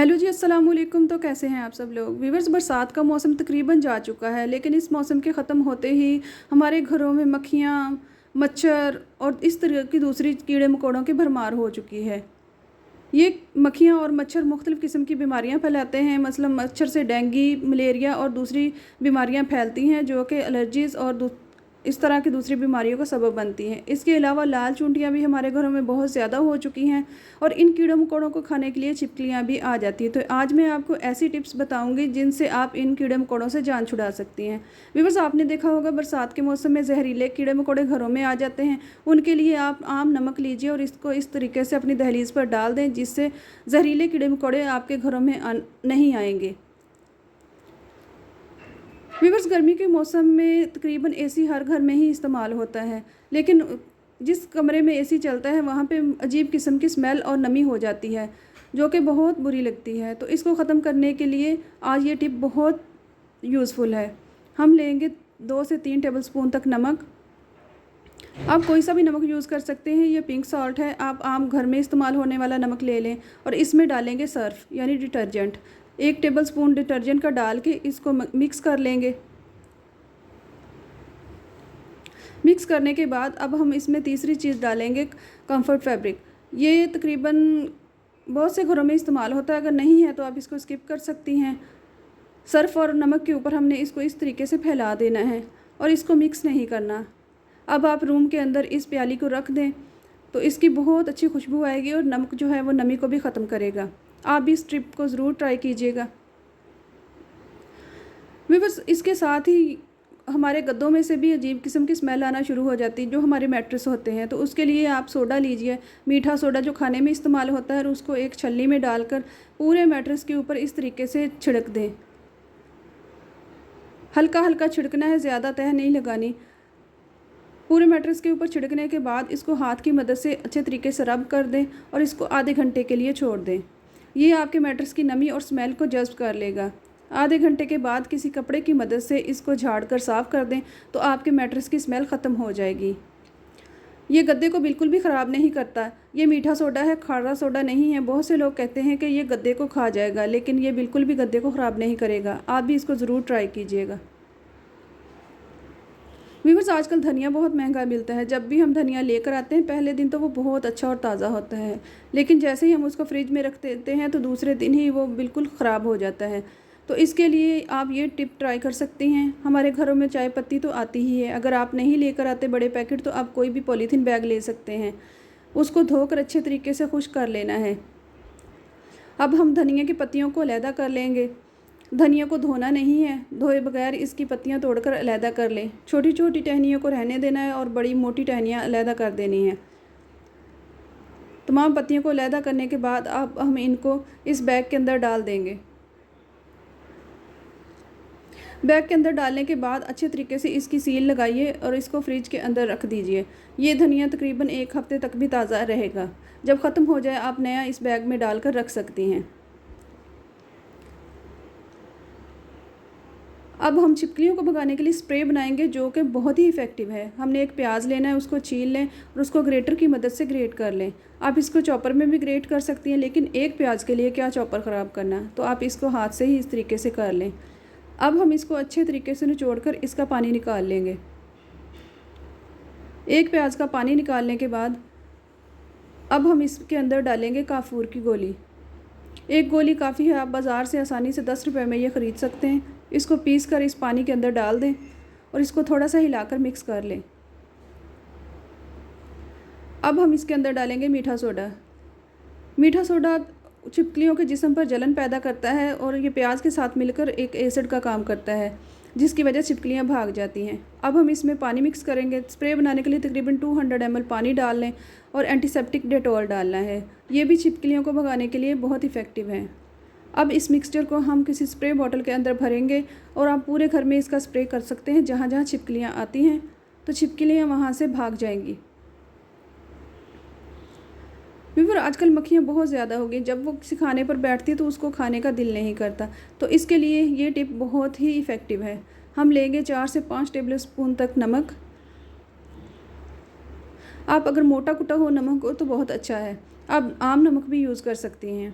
Hello जी, अस्सलाम वालेकुम। तो कैसे हैं आप सब लोग व्यूवर्स। बरसात का मौसम तकरीबन जा चुका है, लेकिन इस मौसम के ख़त्म होते ही हमारे घरों में मक्खियाँ, मच्छर और इस तरह की दूसरी कीड़े मकोड़ों की भरमार हो चुकी है। ये मक्खियाँ और मच्छर मुख्तलिफ़ किस्म की बीमारियाँ फैलाते हैं। मसलन मच्छर से डेंगू, मलेरिया और दूसरी बीमारियाँ फैलती हैं, जो कि एलर्जीज़ और इस तरह की दूसरी बीमारियों का सबब बनती हैं। इसके अलावा लाल चूंटियाँ भी हमारे घरों में बहुत ज़्यादा हो चुकी हैं और इन कीड़ों मकोड़ों को खाने के लिए छिपकलियाँ भी आ जाती हैं। तो आज मैं आपको ऐसी टिप्स बताऊंगी जिनसे आप इन कीड़े मकोड़ों से जान छुड़ा सकती हैं। व्यूअर्स, आपने देखा होगा बरसात के मौसम में जहरीले कीड़े मकोड़े घरों में आ जाते हैं। उनके लिए आप आम नमक लीजिए और इसको इस तरीके से अपनी दहलीज़ पर डाल दें, जिससे जहरीले कीड़े मकोड़े आपके घरों में नहीं आएंगे। व्यूअर्स, गर्मी के मौसम में तकरीबन एसी हर घर में ही इस्तेमाल होता है, लेकिन जिस कमरे में एसी चलता है वहाँ पे अजीब किस्म की स्मेल और नमी हो जाती है, जो कि बहुत बुरी लगती है। तो इसको ख़त्म करने के लिए आज ये टिप बहुत यूज़फुल है। हम लेंगे 2 से 3 टेबल स्पून तक नमक। आप कोई सा भी नमक यूज़ कर सकते हैं, ये पिंक सॉल्ट है। आप आम घर में इस्तेमाल होने वाला नमक ले लें और इसमें डालेंगे सर्फ यानी डिटर्जेंट। 1 टेबल स्पून डिटर्जेंट का डाल के इसको मिक्स कर लेंगे। मिक्स करने के बाद अब हम इसमें तीसरी चीज़ डालेंगे, कंफर्ट फैब्रिक। ये तकरीबन बहुत से घरों में इस्तेमाल होता है, अगर नहीं है तो आप इसको स्किप कर सकती हैं। सर्फ और नमक के ऊपर हमने इसको इस तरीके से फैला देना है और इसको मिक्स नहीं करना। अब आप रूम के अंदर इस प्याली को रख दें तो इसकी बहुत अच्छी खुशबू आएगी और नमक जो है वो नमी को भी ख़त्म करेगा। आप भी इस ट्रिप को ज़रूर ट्राई कीजिएगा। बस इसके साथ ही हमारे गद्दों में से भी अजीब किस्म की स्मेल आना शुरू हो जाती है, जो हमारे मैट्रेस होते हैं। तो उसके लिए आप सोडा लीजिए, मीठा सोडा जो खाने में इस्तेमाल होता है, और उसको एक छलनी में डालकर पूरे मैट्रेस के ऊपर इस तरीके से छिड़क दें। हल्का हल्का छिड़कना है, ज़्यादा तह नहीं लगानी। पूरे मैट्रेस के ऊपर छिड़कने के बाद इसको हाथ की मदद से अच्छे तरीके से रब कर दें और इसको आधे घंटे के लिए छोड़ दें। ये आपके मैट्रेस की नमी और स्मेल को जज़्ब कर लेगा। आधे घंटे के बाद किसी कपड़े की मदद से इसको झाड़ कर साफ़ कर दें तो आपके मैट्रेस की स्मेल ख़त्म हो जाएगी। ये गद्दे को बिल्कुल भी ख़राब नहीं करता। ये मीठा सोडा है, खारा सोडा नहीं है। बहुत से लोग कहते हैं कि ये गद्दे को खा जाएगा, लेकिन ये बिल्कुल भी गद्दे को ख़राब नहीं करेगा। आप भी इसको ज़रूर ट्राई कीजिएगा। व्यूअर्स, आजकल धनिया बहुत महंगा मिलता है। जब भी हम धनिया लेकर आते हैं, पहले दिन तो वो बहुत अच्छा और ताज़ा होता है, लेकिन जैसे ही हम उसको फ्रिज में रख देते हैं तो दूसरे दिन ही वो बिल्कुल ख़राब हो जाता है। तो इसके लिए आप ये टिप ट्राई कर सकती हैं। हमारे घरों में चाय पत्ती तो आती ही है। अगर आप नहीं लेकर आते बड़े पैकेट, तो आप कोई भी पॉलीथीन बैग ले सकते हैं। उसको धोकर अच्छे तरीके से खुश्क कर लेना है। अब हम धनिया की पत्तियों को अलहदा कर लेंगे। धनिया को धोना नहीं है, धोए बगैर इसकी पत्तियां तोड़कर अलहदा कर लें। छोटी छोटी टहनियों को रहने देना है और बड़ी मोटी टहनियाँ अलहदा कर देनी है। तमाम पत्तियों को अलहदा करने के बाद अब हम इनको इस बैग के अंदर डाल देंगे। बैग के अंदर डालने के बाद अच्छे तरीके से इसकी सील लगाइए और इसको फ्रिज के अंदर रख दीजिए। ये धनिया तकरीबन 1 हफ्ते तक भी ताज़ा रहेगा। जब ख़त्म हो जाए आप नया इस बैग में डालकर रख सकती हैं। अब हम छिपकलियों को भगाने के लिए स्प्रे बनाएंगे, जो कि बहुत ही इफ़ेक्टिव है। हमने एक प्याज लेना है, उसको छील लें और उसको ग्रेटर की मदद से ग्रेट कर लें। आप इसको चॉपर में भी ग्रेट कर सकती हैं, लेकिन एक प्याज के लिए क्या चॉपर ख़राब करना, तो आप इसको हाथ से ही इस तरीके से कर लें। अब हम इसको अच्छे तरीके से निचोड़ कर इसका पानी निकाल लेंगे। एक प्याज का पानी निकालने के बाद अब हम इसके अंदर डालेंगे काफूर की गोली। 1 गोली काफ़ी है। आप बाज़ार से आसानी से 10 रुपये में ये ख़रीद सकते हैं। इसको पीस कर इस पानी के अंदर डाल दें और इसको थोड़ा सा हिलाकर मिक्स कर लें। अब हम इसके अंदर डालेंगे मीठा सोडा। मीठा सोडा छिपकलियों के जिस्म पर जलन पैदा करता है और ये प्याज के साथ मिलकर एक एसिड का काम करता है, जिसकी वजह से छिपकलियाँ भाग जाती हैं। अब हम इसमें पानी मिक्स करेंगे। स्प्रे बनाने के लिए तकरीबन 200 ml पानी डाल लें और एंटीसेप्टिक डेटॉल डालना है। ये भी छिपकलियों को भगाने के लिए बहुत इफ़ेक्टिव है। अब इस मिक्सचर को हम किसी स्प्रे बॉटल के अंदर भरेंगे और आप पूरे घर में इसका स्प्रे कर सकते हैं। जहाँ जहाँ छिपकलियाँ आती हैं तो छिपकलियाँ वहाँ से भाग जाएंगी। व्यूअर, आजकल मक्खियाँ बहुत ज़्यादा हो गई। जब वो किसी खाने पर बैठती है तो उसको खाने का दिल नहीं करता। तो इसके लिए ये टिप बहुत ही इफ़ेक्टिव है। हम लेंगे 4 से 5 टेबल स्पून तक नमक। आप अगर मोटा कुटा हो नमक हो तो बहुत अच्छा है। आप आम नमक भी यूज़ कर सकती हैं।